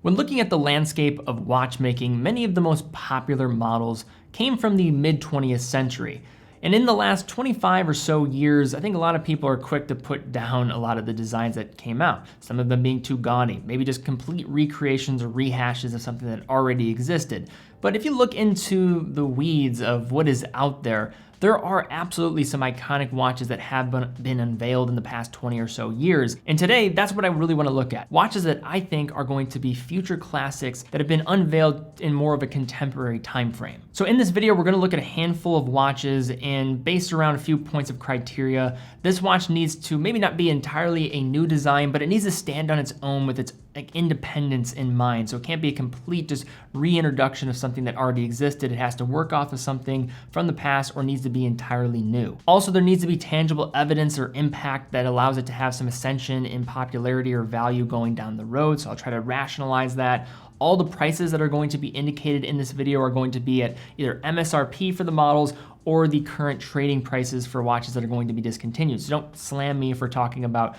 When looking at the landscape of watchmaking, many of the most popular models came from the mid-20th century. And in the last 25 or so years, I think a lot of people are quick to put down a lot of the designs that came out. Some of them being too gaudy, maybe just complete recreations or rehashes of something that already existed. But if you look into the weeds of what is out there are absolutely some iconic watches that have been unveiled in the past 20 or so years. And today, that's what I really want to look at. Watches that I think are going to be future classics that have been unveiled in more of a contemporary time frame. So in this video, we're going to look at a handful of watches, and based around a few points of criteria, this watch needs to maybe not be entirely a new design, but it needs to stand on its own with its independence in mind. So it can't be a complete just reintroduction of something that already existed. It has to work off of something from the past or needs to be entirely new. Also, there needs to be tangible evidence or impact that allows it to have some ascension in popularity or value going down the road. So I'll try to rationalize that. All the prices that are going to be indicated in this video are going to be at either MSRP for the models or the current trading prices for watches that are going to be discontinued. So don't slam me for talking about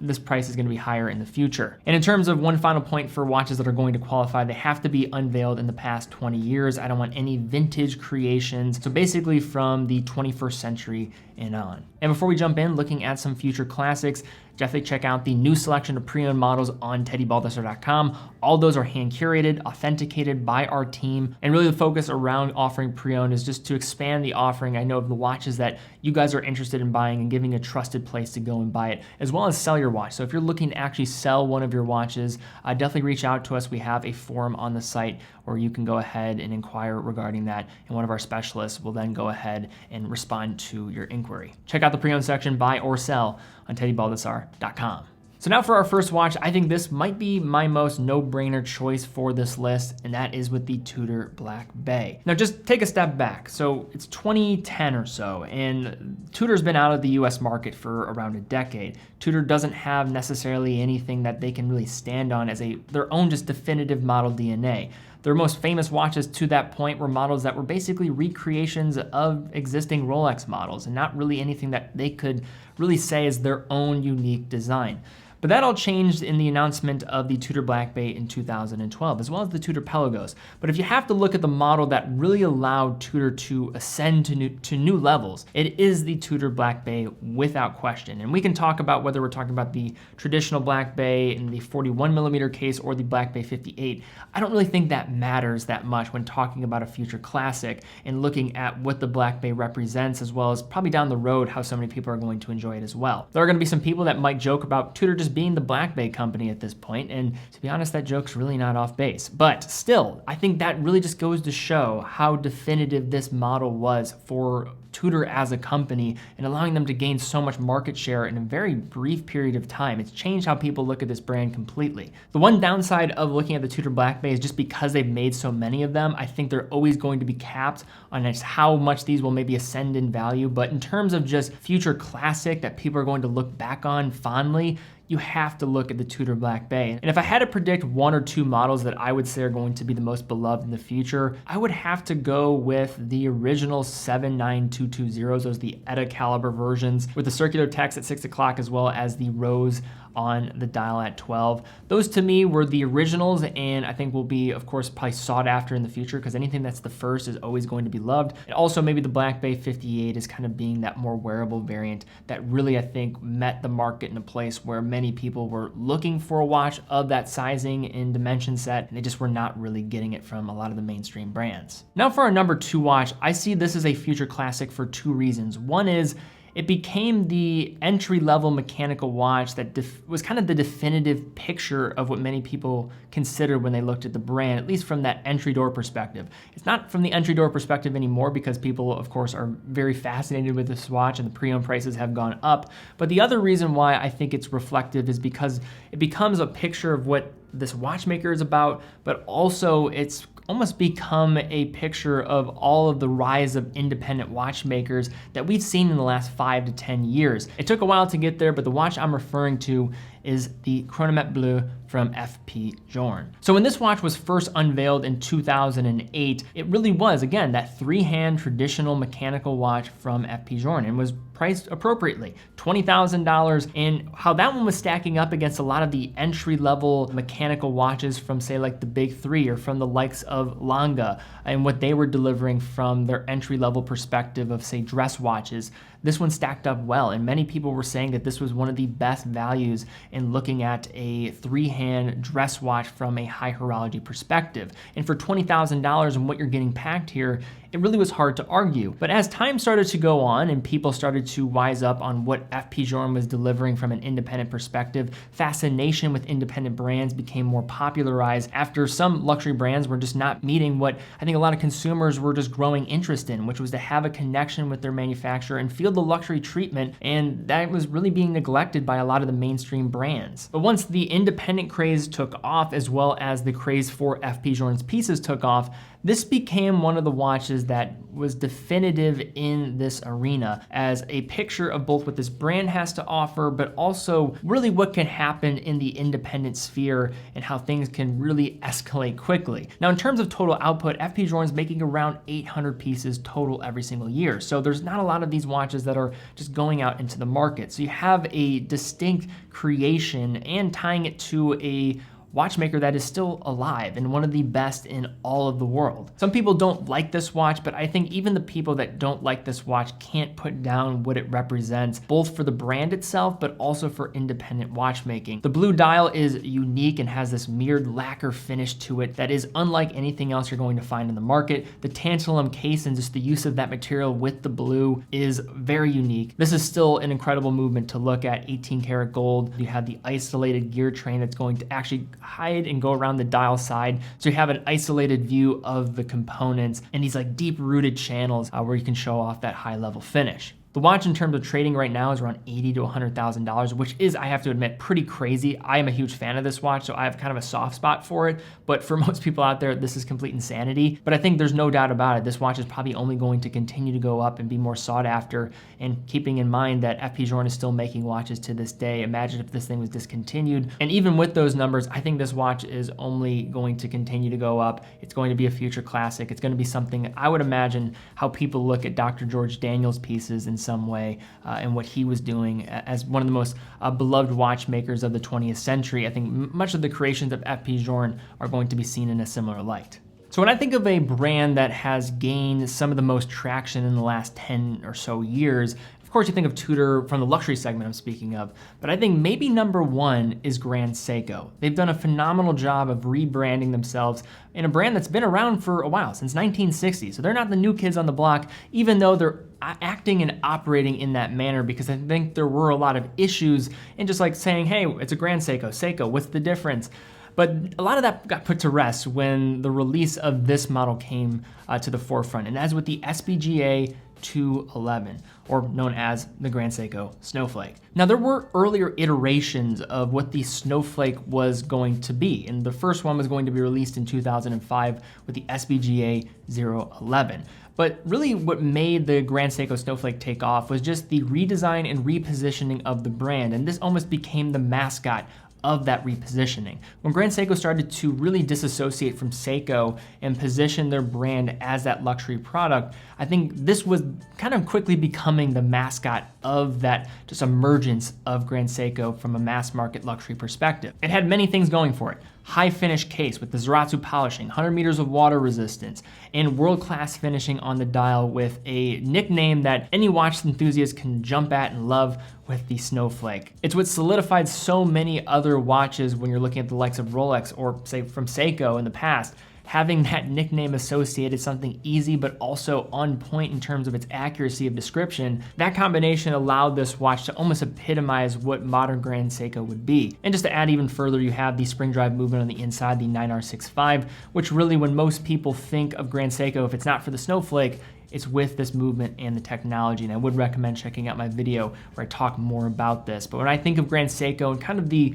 this price is going to be higher in the future. And in terms of one final point for watches that are going to qualify, they have to be unveiled in the past 20 years. I don't want any vintage creations. So basically from the 21st century and on. And before we jump in, looking at some future classics, definitely check out the new selection of pre-owned models on TeddyBaldassarre.com. All those are hand curated, authenticated by our team. And really the focus around offering pre-owned is just to expand the offering. I know of the watches that you guys are interested in buying and giving a trusted place to go and buy it, as well as sell your watch. So if you're looking to actually sell one of your watches, definitely reach out to us. We have a forum on the site where you can go ahead and inquire regarding that. And one of our specialists will then go ahead and respond to your inquiry. Check out the pre-owned section, buy or sell, on TeddyBaldassarre.com. So now for our first watch, I think this might be my most no-brainer choice for this list, and that is with the Tudor Black Bay. Now just take a step back. So it's 2010 or so, and Tudor's been out of the US market for around a decade. Tudor doesn't have necessarily anything that they can really stand on as their own just definitive model DNA. Their most famous watches to that point were models that were basically recreations of existing Rolex models and not really anything that they could really say is their own unique design. But that all changed in the announcement of the Tudor Black Bay in 2012, as well as the Tudor Pelagos. But if you have to look at the model that really allowed Tudor to ascend to new levels, it is the Tudor Black Bay without question. And we can talk about whether we're talking about the traditional Black Bay in the 41mm case or the Black Bay 58. I don't really think that matters that much when talking about a future classic and looking at what the Black Bay represents, as well as probably down the road how so many people are going to enjoy it as well. There are going to be some people that might joke about Tudor just being the Black Bay company at this point, and to be honest, that joke's really not off base. But still, I think that really just goes to show how definitive this model was for Tudor as a company and allowing them to gain so much market share in a very brief period of time. It's changed how people look at this brand completely. The one downside of looking at the Tudor Black Bay is just because they've made so many of them, I think they're always going to be capped on just how much these will maybe ascend in value. But in terms of just future classic that people are going to look back on fondly, you have to look at the Tudor Black Bay. And if I had to predict one or two models that I would say are going to be the most beloved in the future, I would have to go with the original 79220s, those the Etta caliber versions with the circular text at 6 o'clock, as well as the rose on the dial at 12. Those to me were the originals, and I think will be, of course, probably sought after in the future because anything that's the first is always going to be loved. And also maybe the Black Bay 58 is kind of being that more wearable variant that really, I think, met the market in a place where many people were looking for a watch of that sizing and dimension set, and they just were not really getting it from a lot of the mainstream brands. Now for our number 2 watch, I see this as a future classic for 2 reasons. One is it became the entry-level mechanical watch that was kind of the definitive picture of what many people considered when they looked at the brand, at least from that entry door perspective. It's not from the entry door perspective anymore because people, of course, are very fascinated with this watch and the pre-owned prices have gone up. But the other reason why I think it's reflective is because it becomes a picture of what this watchmaker is about, but also it's almost become a picture of all of the rise of independent watchmakers that we've seen in the last 5 to 10 years. It took a while to get there, but the watch I'm referring to is the Chronomet Bleu from FP Journe. So when this watch was first unveiled in 2008, it really was, again, that three-hand traditional mechanical watch from FP Journe and was priced appropriately, $20,000. And how that one was stacking up against a lot of the entry-level mechanical watches from, say, like the Big Three or from the likes of Lange, and what they were delivering from their entry-level perspective of, say, dress watches, this one stacked up well, and many people were saying that this was one of the best values in looking at a three-hand dress watch from a high horology perspective. And for $20,000 and what you're getting packed here, it really was hard to argue. But as time started to go on and people started to wise up on what FP Journe was delivering from an independent perspective, fascination with independent brands became more popularized after some luxury brands were just not meeting what I think a lot of consumers were just growing interest in, which was to have a connection with their manufacturer and feel the luxury treatment, and that was really being neglected by a lot of the mainstream brands. But once the independent craze took off, as well as the craze for FP Journe's pieces took off, this became one of the watches that was definitive in this arena as a picture of both what this brand has to offer, but also really what can happen in the independent sphere and how things can really escalate quickly. Now, in terms of total output, FP Journe is making around 800 pieces total every single year. So there's not a lot of these watches that are just going out into the market. So you have a distinct creation and tying it to a watchmaker that is still alive and one of the best in all of the world. Some people don't like this watch, but I think even the people that don't like this watch can't put down what it represents, both for the brand itself, but also for independent watchmaking. The blue dial is unique and has this mirrored lacquer finish to it that is unlike anything else you're going to find in the market. The tantalum case and just the use of that material with the blue is very unique. This is still an incredible movement to look at. 18 karat gold. You have the isolated gear train that's going to actually hide and go around the dial side, so you have an isolated view of the components and these like deep rooted channels where you can show off that high level finish. The watch in terms of trading right now is around $80,000 to $100,000, which is, I have to admit, pretty crazy. I am a huge fan of this watch, so I have kind of a soft spot for it. But for most people out there, this is complete insanity. But I think there's no doubt about it. This watch is probably only going to continue to go up and be more sought after. And keeping in mind that FP Journe is still making watches to this day, imagine if this thing was discontinued. And even with those numbers, I think this watch is only going to continue to go up. It's going to be a future classic. It's going to be something, I would imagine, how people look at Dr. George Daniels' pieces in some way and what he was doing as one of the most beloved watchmakers of the 20th century. I think much of the creations of FP Journe are going to be seen in a similar light. So when I think of a brand that has gained some of the most traction in the last 10 or so years, of course you think of Tudor from the luxury segment I'm speaking of, but I think maybe number one is Grand Seiko. They've done a phenomenal job of rebranding themselves in a brand that's been around for a while, since 1960. So they're not the new kids on the block, even though they're acting and operating in that manner, because I think there were a lot of issues in just like saying, hey, it's a Grand Seiko, what's the difference? But a lot of that got put to rest when the release of this model came to the forefront, and as with the SBGA 211, or known as the Grand Seiko Snowflake. Now, there were earlier iterations of what the Snowflake was going to be, and the first one was going to be released in 2005 with the SBGA 011. But really what made the Grand Seiko Snowflake take off was just the redesign and repositioning of the brand, and this almost became the mascot of that repositioning. When Grand Seiko started to really disassociate from Seiko and position their brand as that luxury product, I think this was kind of quickly becoming the mascot of that just emergence of Grand Seiko from a mass market luxury perspective. It had many things going for it. High finish case with the Zaratsu polishing, 100 meters of water resistance, and world-class finishing on the dial with a nickname that any watch enthusiast can jump at and love with the Snowflake. It's what solidified so many other watches when you're looking at the likes of Rolex or say from Seiko in the past. Having that nickname associated, something easy but also on point in terms of its accuracy of description, that combination allowed this watch to almost epitomize what modern Grand Seiko would be. And just to add even further, you have the spring drive movement on the inside, the 9R65, which really, when most people think of Grand Seiko, if it's not for the Snowflake, it's with this movement and the technology, and I would recommend checking out my video where I talk more about this. But when I think of Grand Seiko and kind of the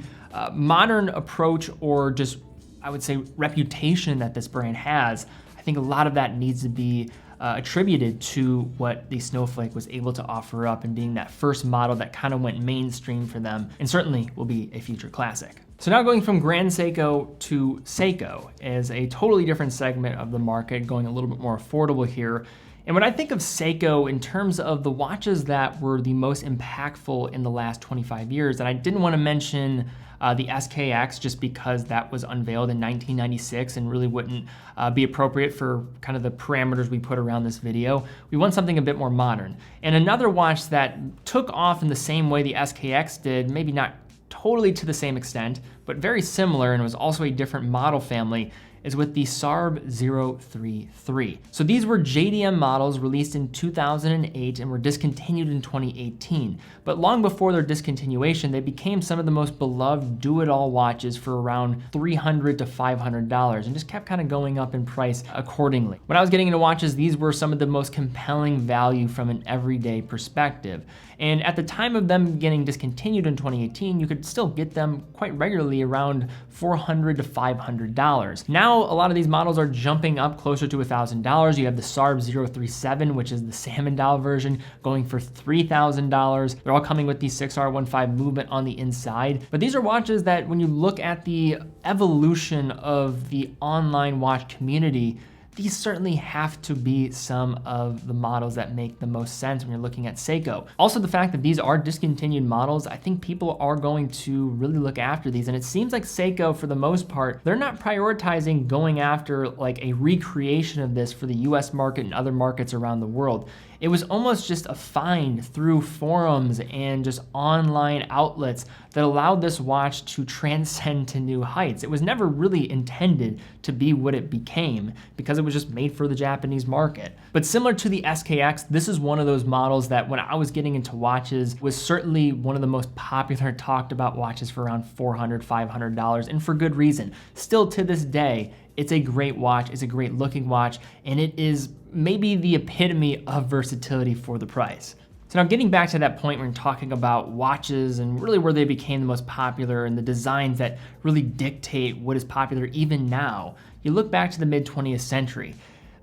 modern approach, or just I would say reputation that this brand has, I think a lot of that needs to be attributed to what the Snowflake was able to offer up and being that first model that kind of went mainstream for them, and certainly will be a future classic. So now going from Grand Seiko to Seiko is a totally different segment of the market, going a little bit more affordable here. And when I think of Seiko in terms of the watches that were the most impactful in the last 25 years, and I didn't want to mention the SKX just because that was unveiled in 1996 and really wouldn't be appropriate for kind of the parameters we put around this video. We want something a bit more modern. And another watch that took off in the same way the SKX did, maybe not totally to the same extent, but very similar, and it was also a different model family, is with the Sarb033. So these were JDM models released in 2008 and were discontinued in 2018. But long before their discontinuation, they became some of the most beloved do-it-all watches for around $300 to $500 and just kept kind of going up in price accordingly. When I was getting into watches, these were some of the most compelling value from an everyday perspective. And at the time of them getting discontinued in 2018, you could still get them quite regularly around $400 to $500. Now, a lot of these models are jumping up closer to $1,000. You have the Sarb037, which is the salmon dial version, going for $3,000. They're all coming with the 6R15 movement on the inside. But these are watches that when you look at the evolution of the online watch community, these certainly have to be some of the models that make the most sense when you're looking at Seiko. Also, the fact that these are discontinued models, I think people are going to really look after these. And it seems like Seiko, for the most part, they're not prioritizing going after like a recreation of this for the US market and other markets around the world. It was almost just a find through forums and just online outlets that allowed this watch to transcend to new heights. It was never really intended to be what it became because it was just made for the Japanese market. But similar to the SKX, this is one of those models that when I was getting into watches was certainly one of the most popular talked about watches for around $400, $500, and for good reason. Still to this day, it's a great watch, it's a great looking watch, and it is maybe the epitome of versatility for the price. So now getting back to that point when you're talking about watches and really where they became the most popular and the designs that really dictate what is popular even now, you look back to the mid-20th century.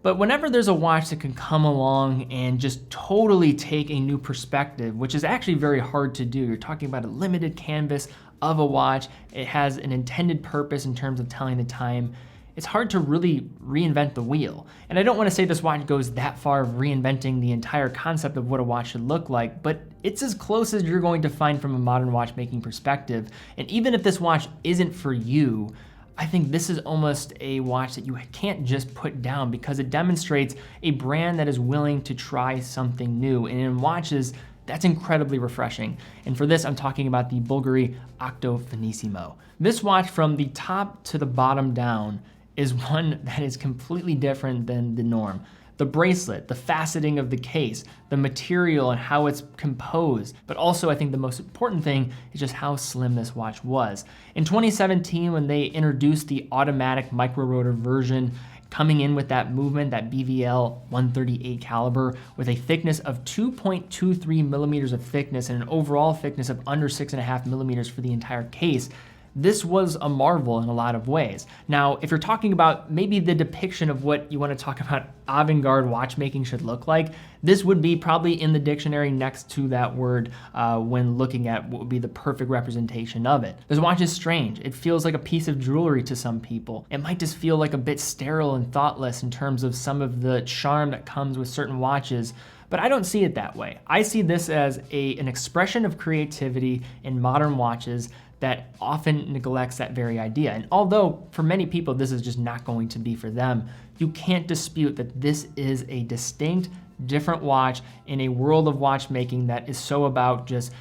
But whenever there's a watch that can come along and just totally take a new perspective, which is actually very hard to do, you're talking about a limited canvas of a watch, it has an intended purpose in terms of telling the time, it's hard to really reinvent the wheel. And I don't want to say this watch goes that far of reinventing the entire concept of what a watch should look like, but it's as close as you're going to find from a modern watchmaking perspective. And even if this watch isn't for you, I think this is almost a watch that you can't just put down because it demonstrates a brand that is willing to try something new. And in watches, that's incredibly refreshing. And for this, I'm talking about the Bulgari Octofenisimo. This watch from the top to the bottom down is one that is completely different than the norm. The bracelet, the faceting of the case, the material and how it's composed, but also I think the most important thing is just how slim this watch was. In 2017, when they introduced the automatic micro rotor version, coming in with that movement, that BVL 138 caliber with a thickness of 2.23 millimeters of thickness and an overall thickness of under 6.5 millimeters for the entire case, this was a marvel in a lot of ways. Now, if you're talking about maybe the depiction of what you want to talk about avant-garde watchmaking should look like, this would be probably in the dictionary next to that word when looking at what would be the perfect representation of it. This watch is strange. It feels like a piece of jewelry to some people. It might just feel like a bit sterile and thoughtless in terms of some of the charm that comes with certain watches, but I don't see it that way. I see this as an expression of creativity in modern watches that often neglects that very idea. And although for many people this is just not going to be for them, you can't dispute that this is a distinct, different watch in a world of watchmaking that is so about just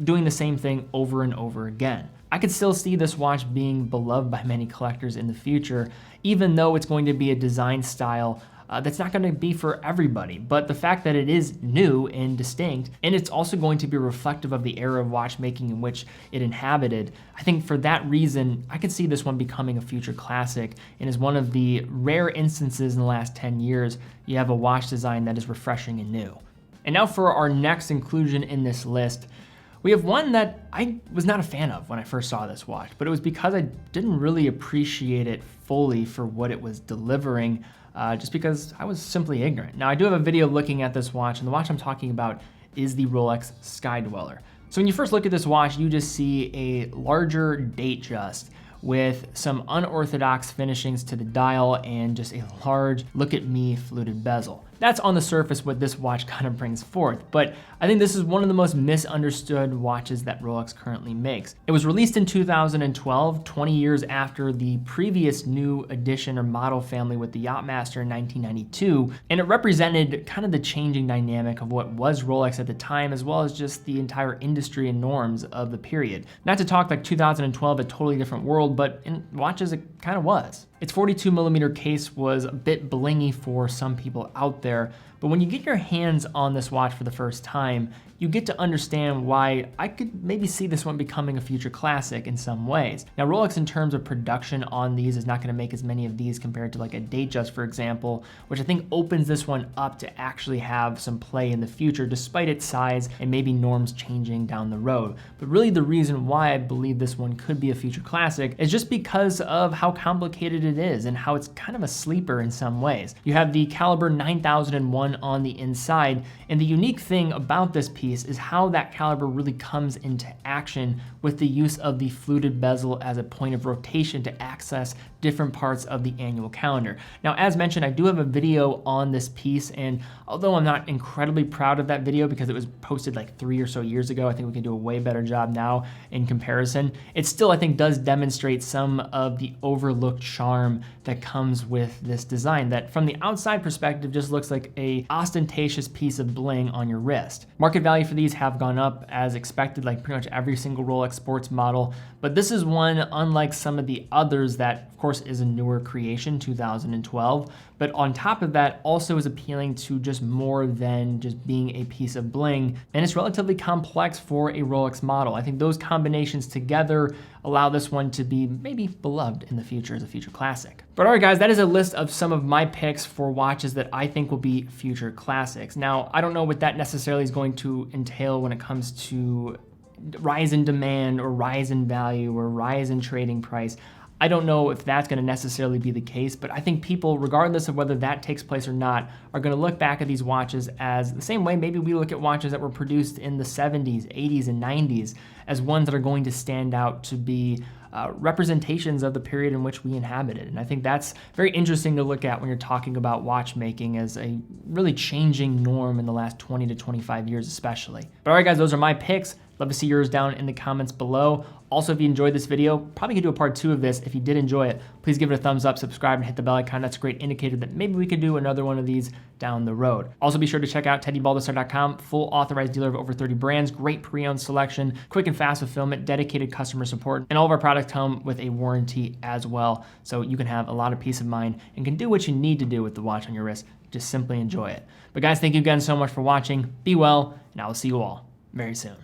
doing the same thing over and over again. I could still see this watch being beloved by many collectors in the future, even though it's going to be a design style that's not going to be for everybody. But the fact that it is new and distinct, and it's also going to be reflective of the era of watchmaking in which it inhabited, I think for that reason, I could see this one becoming a future classic and is one of the rare instances in the last 10 years you have a watch design that is refreshing and new. And now for our next inclusion in this list, we have one that I was not a fan of when I first saw this watch, but it was because I didn't really appreciate it fully for what it was delivering just because I was simply ignorant. Now, I do have a video looking at this watch, and the watch I'm talking about is the Rolex Sky Dweller. So when you first look at this watch, you just see a larger Datejust with some unorthodox finishings to the dial and just a large look at me fluted bezel. That's on the surface what this watch kind of brings forth, but I think this is one of the most misunderstood watches that Rolex currently makes. It was released in 2012, 20 years after the previous new edition or model family with the Yachtmaster in 1992, and it represented kind of the changing dynamic of what was Rolex at the time, as well as just the entire industry and norms of the period. Not to talk like 2012, a totally different world, but in watches it kind of was. Its 42mm case was a bit blingy for some people out there, but when you get your hands on this watch for the first time, you get to understand why I could maybe see this one becoming a future classic in some ways. Now, Rolex in terms of production on these is not gonna make as many of these compared to like a Datejust, for example, which I think opens this one up to actually have some play in the future, despite its size and maybe norms changing down the road. But really the reason why I believe this one could be a future classic is just because of how complicated it is and how it's kind of a sleeper in some ways. You have the caliber 9001 on the inside, and the unique thing about this piece is how that caliber really comes into action with the use of the fluted bezel as a point of rotation to access different parts of the annual calendar. Now, as mentioned, I do have a video on this piece, and although I'm not incredibly proud of that video because it was posted like 3 or so years ago, I think we can do a way better job now in comparison. It still, I think, does demonstrate some of the overlooked charm that comes with this design that from the outside perspective just looks like a ostentatious piece of bling on your wrist. Market value for these have gone up as expected, like pretty much every single Rolex sports model, but this is one unlike some of the others that of course is a newer creation, 2012, but on top of that also is appealing to just more than just being a piece of bling, and it's relatively complex for a Rolex model. I think those combinations together allow this one to be maybe beloved in the future as a future classic. But all right guys, that is a list of some of my picks for watches that I think will be future classics. Now, I don't know what that necessarily is going to entail when it comes to rise in demand or rise in value or rise in trading price. I don't know if that's going to necessarily be the case, but I think people, regardless of whether that takes place or not, are going to look back at these watches as the same way maybe we look at watches that were produced in the 70s, 80s, and 90s as ones that are going to stand out to be representations of the period in which we inhabited. And I think that's very interesting to look at when you're talking about watchmaking as a really changing norm in the last 20 to 25 years especially. But all right guys, those are my picks. Love to see yours down in the comments below. Also, if you enjoyed this video, probably could do a part 2 of this. If you did enjoy it, please give it a thumbs up, subscribe, and hit the bell icon. That's a great indicator that maybe we could do another one of these down the road. Also, be sure to check out TeddyBaldassarre.com, full authorized dealer of over 30 brands, great pre-owned selection, quick and fast fulfillment, dedicated customer support, and all of our products come with a warranty as well. So you can have a lot of peace of mind and can do what you need to do with the watch on your wrist. Just simply enjoy it. But guys, thank you again so much for watching. Be well, and I will see you all very soon.